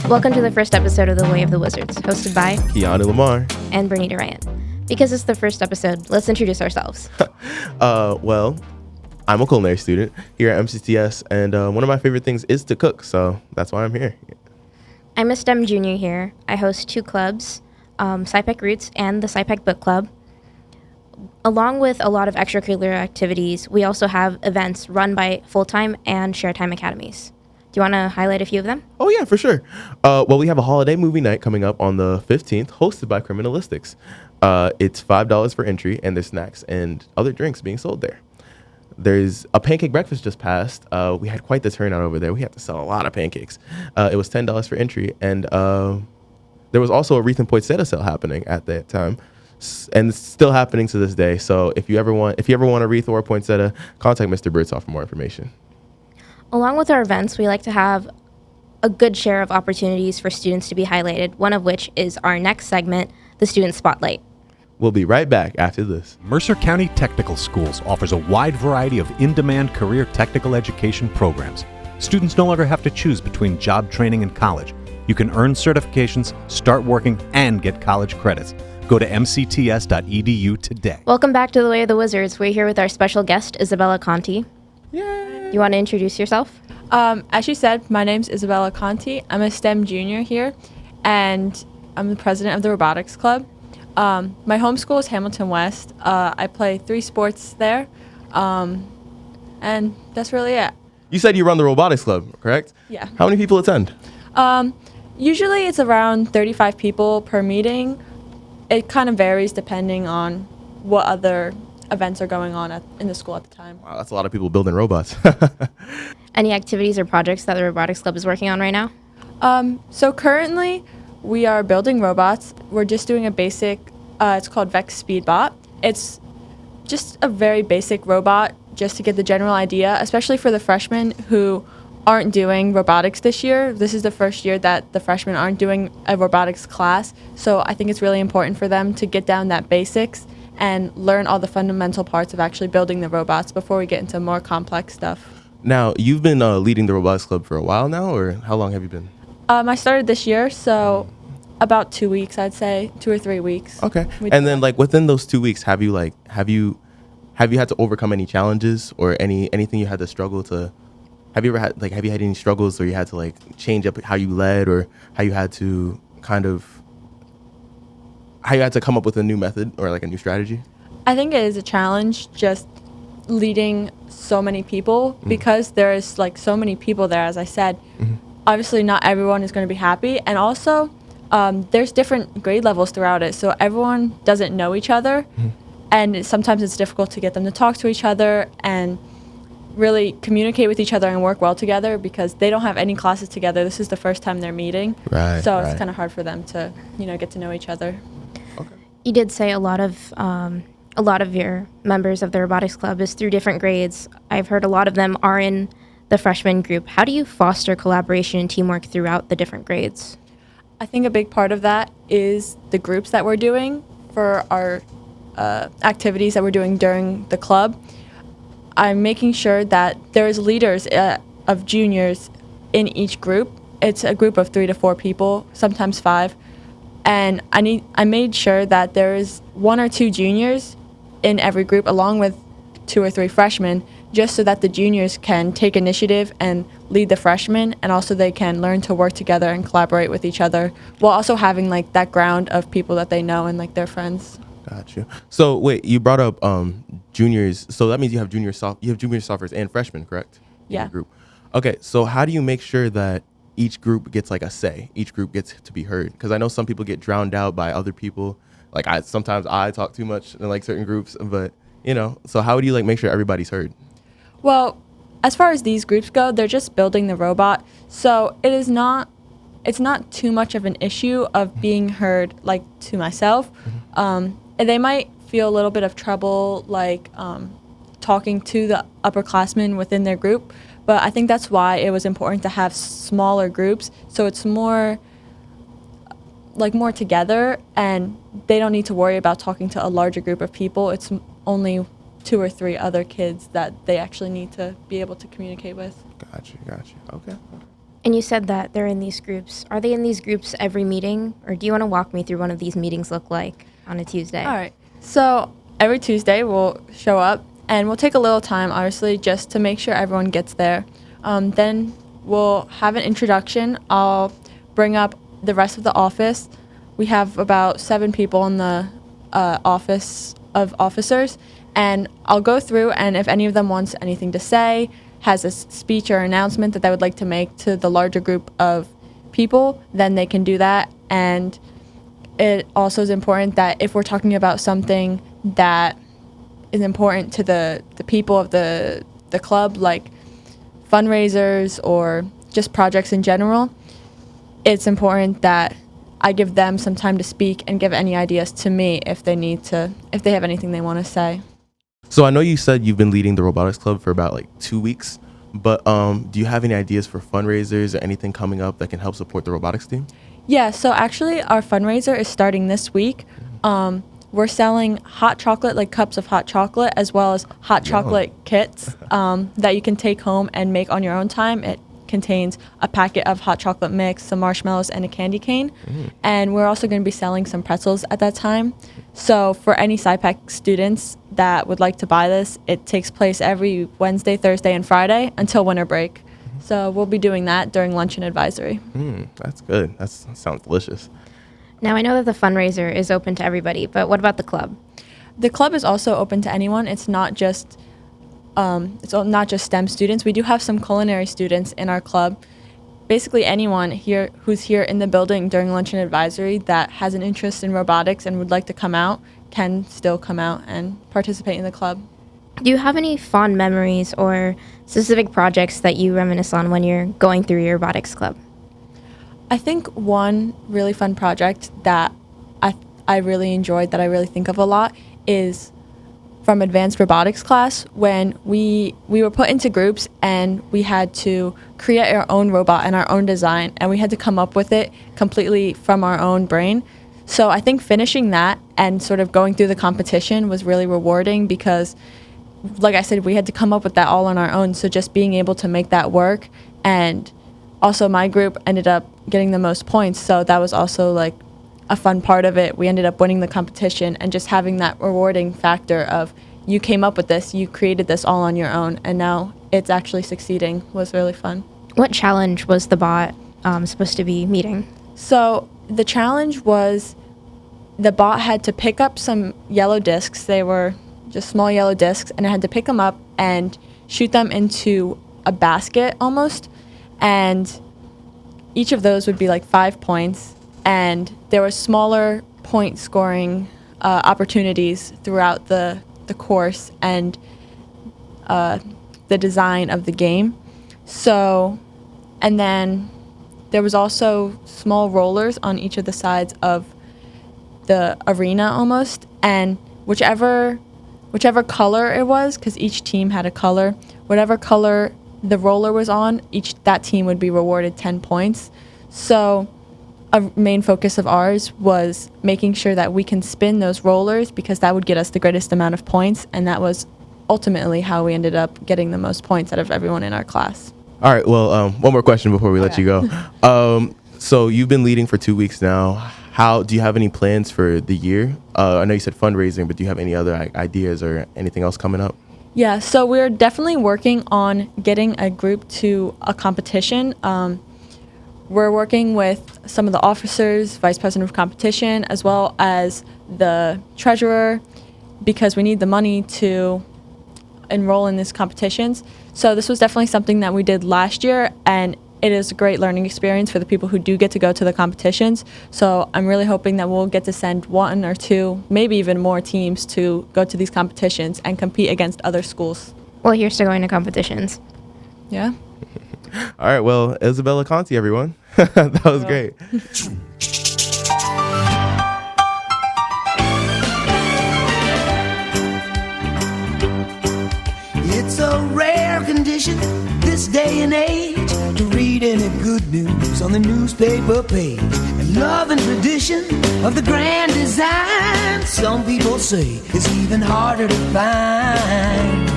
Welcome to the first episode of The Way of the Wizards, hosted by Keanu Lamar. and Bernita and. Because it's the first episode, let's introduce ourselves. Well, I'm a culinary student here at MCTS, and one of my favorite things is to cook, so that's why I'm here. I'm a STEM junior here. I host two clubs, Sypek Roots and the Sypek Book Club. Along with a lot of extracurricular activities, we also have events run by full-time and share-time academies. Do you want to highlight a few of them? Oh, yeah, for sure. Well, we have a holiday movie night coming up on the 15th, hosted by Criminalistics. It's $5 for entry, and there's snacks and other drinks being sold there. There's a pancake breakfast just passed. We had quite the turnout over there. We had to sell a lot of pancakes. It was $10 for entry, and there was also a wreath and poinsettia sale happening at that time, and it's still happening to this day. So if you ever want a wreath or a poinsettia, contact Mr. Birdsall for more information. Along with our events, we like to have a good share of opportunities for students to be highlighted, one of which is our next segment, the Student Spotlight. We'll be right back after this. Mercer County Technical Schools offers a wide variety of in-demand career technical education programs. Students no longer have to choose between job training and college. You can earn certifications, start working, and get college credits. Go to mcts.edu today. Welcome back to The Way of the Wizards. We're here with our special guest, Isabella Conti. Yay! You want to introduce yourself? As you said, my name's Isabella Conti. I'm a STEM junior here, and I'm the president of the Robotics Club. My home school is Hamilton West. I play 3 sports there, and that's really it. You said you run the Robotics Club, correct? Yeah. How many people attend? Usually it's around 35 people per meeting. It kind of varies depending on what other events are going on in the school at the time. Wow, that's a lot of people building robots. Any activities or projects that the Robotics Club is working on right now? So currently, we are building robots. We're just doing a basic, it's called Vex Speedbot. It's just a very basic robot, just to get the general idea, especially for the freshmen who aren't doing robotics this year. This is the first year that the freshmen aren't doing a robotics class, so I think it's really important for them to get down that basics and learn all the fundamental parts of actually building the robots before we get into more complex stuff. Now, you've been leading the Robotics Club for a while now, or how long have you been? I started this year, so about 2 weeks, I'd say, 2 or 3 weeks. Okay. And then, like, within those 2 weeks, have you had to overcome any challenges or anything you had to struggle to? Have you had any struggles where you had to change up how you led, or how you had to come up with a new method or a new strategy? I think it is a challenge just leading so many people because there is so many people there, as I said. Obviously, not everyone is going to be happy, and also there's different grade levels throughout it, so everyone doesn't know each other, and sometimes it's difficult to get them to talk to each other and really communicate with each other and work well together because they don't have any classes together. This is the first time they're meeting, so it's kind of hard for them to get to know each other. Okay. You did say a lot of your members of the Robotics Club is through different grades. I've heard a lot of them are in the freshman group. How do you foster collaboration and teamwork throughout the different grades? I think a big part of that is the groups that we're doing for our activities that we're doing during the club. I'm making sure that there's leaders of juniors in each group. It's a group of 3 to 4 people, sometimes 5. And I made sure that there is 1 or 2 juniors in every group, along with 2 or 3 freshmen, just so that the juniors can take initiative and lead the freshmen, and also they can learn to work together and collaborate with each other, while also having that ground of people that they know and their friends. Got you. So wait, you brought up juniors. So that means you have junior sophomores and freshmen, correct? In Yeah. your group. Okay. So how do you make sure that each group gets a say? Each group gets to be heard? Because I know some people get drowned out by other people. Sometimes I talk too much in certain groups, but So how do you make sure everybody's heard? Well, as far as these groups go, they're just building the robot, so it's not too much of an issue of being heard to myself. And they might feel a little bit of trouble talking to the upperclassmen within their group, but I think that's why it was important to have smaller groups, so it's more together, and they don't need to worry about talking to a larger group of people. It's only 2 or 3 other kids that they actually need to be able to communicate with. Gotcha. Okay. And you said that they're in these groups. Are they in these groups every meeting, or do you want to walk me through one of these meetings look like on a Tuesday? All right. So every Tuesday we'll show up and we'll take a little time, obviously, just to make sure everyone gets there. Then we'll have an introduction. I'll bring up the rest of the office. We have about 7 people in the office of officers, and I'll go through, and if any of them wants anything to say, has a speech or announcement that they would like to make to the larger group of people, then they can do that. And it also is important that if we're talking about something that is important to the people of the club, like fundraisers or just projects in general, it's important that I give them some time to speak and give any ideas to me if they have anything they want to say. So I know you said you've been leading the Robotics Club for about like 2 weeks, but do you have any ideas for fundraisers or anything coming up that can help support the robotics team? Yeah, so actually our fundraiser is starting this week. We're selling hot chocolate, like cups of hot chocolate, as well as hot chocolate kits that you can take home and make on your own time. It contains a packet of hot chocolate mix, some marshmallows, and a candy cane. And we're also going to be selling some pretzels at that time. So for any Sypek students that would like to buy this, it takes place every Wednesday, Thursday, and Friday until winter break. So we'll be doing that during lunch and advisory. That's good. That sounds delicious. Now, I know that the fundraiser is open to everybody, but what about the club? The club is also open to anyone. It's not just STEM students. We do have some culinary students in our club. Basically anyone here who's here in the building during lunch and advisory that has an interest in robotics and would like to come out can still come out and participate in the club. Do you have any fond memories or specific projects that you reminisce on when you're going through your robotics club? I think one really fun project that I really enjoyed, that I really think of a lot, is from advanced robotics class, when we were put into groups and we had to create our own robot and our own design, and we had to come up with it completely from our own brain. So I think finishing that and sort of going through the competition was really rewarding because, like I said, we had to come up with that all on our own. So just being able to make that work, and also my group ended up getting the most points. So that was also like a fun part of it. We ended up winning the competition, and just having that rewarding factor of you came up with this, you created this all on your own, and now it's actually succeeding was really fun. What challenge was the bot supposed to be meeting? So the challenge was the bot had to pick up some yellow discs. They were just small yellow discs, and it had to pick them up and shoot them into a basket almost, and each of those would be like 5 points, and there were smaller point scoring opportunities throughout the course and the design of the game. So, and then there was also small rollers on each of the sides of the arena almost, and whichever color it was, because each team had a color, whatever color the roller was on, that team would be rewarded 10 points. So a main focus of ours was making sure that we can spin those rollers, because that would get us the greatest amount of points, and that was ultimately how we ended up getting the most points out of everyone in our class. All right. Well, one more question before we let you go. So you've been leading for 2 weeks now. Do you have any plans for the year? I know you said fundraising, but do you have any other ideas or anything else coming up? Yeah, so we're definitely working on getting a group to a competition. We're working with some of the officers, vice president of competition, as well as the treasurer, because we need the money to enroll in these competitions. So this was definitely something that we did last year, and it is a great learning experience for the people who do get to go to the competitions. So I'm really hoping that we'll get to send 1 or 2, maybe even more teams to go to these competitions and compete against other schools. Well, here's to going to competitions. Yeah. All right. Well, Isabella Conti, everyone. That was great. It's a rare condition this day and age to read any good news on the newspaper page. And love and tradition of the grand design, some people say, is even harder to find.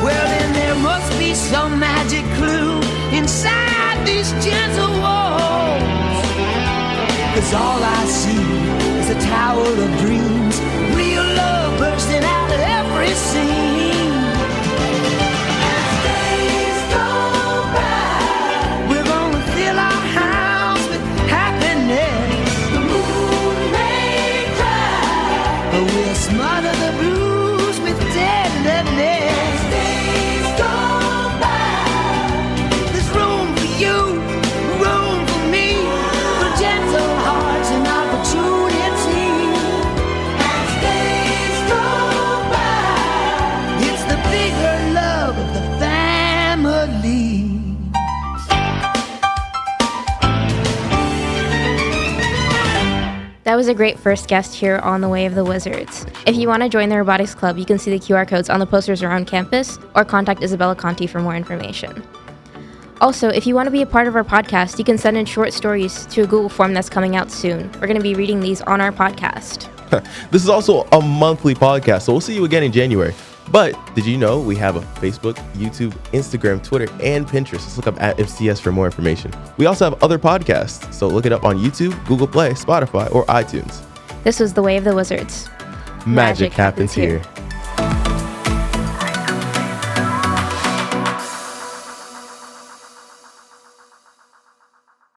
Well, then there must be be some magic clue inside these gentle walls. 'Cause all I see is a tower of dreams, real love bursting out of every scene. As days go by, we're gonna fill our house with happiness. The moon may cry, but we'll smother the blues with tenderness. As days go by, there's room for you, room for me, for gentle hearts and opportunity. As days go by, it's the bigger love of the family. That was a great first guest here on The Way of the Wizards. If you want to join the Robotics Club, you can see the QR codes on the posters around campus or contact Isabella Conti for more information. Also, if you want to be a part of our podcast, you can send in short stories to a Google form that's coming out soon. We're going to be reading these on our podcast. This is also a monthly podcast, so we'll see you again in January. But did you know we have a Facebook, YouTube, Instagram, Twitter, and Pinterest? Let's look up at MCTS for more information. We also have other podcasts, so look it up on YouTube, Google Play, Spotify, or iTunes. This was The Way of the Wizards. Magic happens here.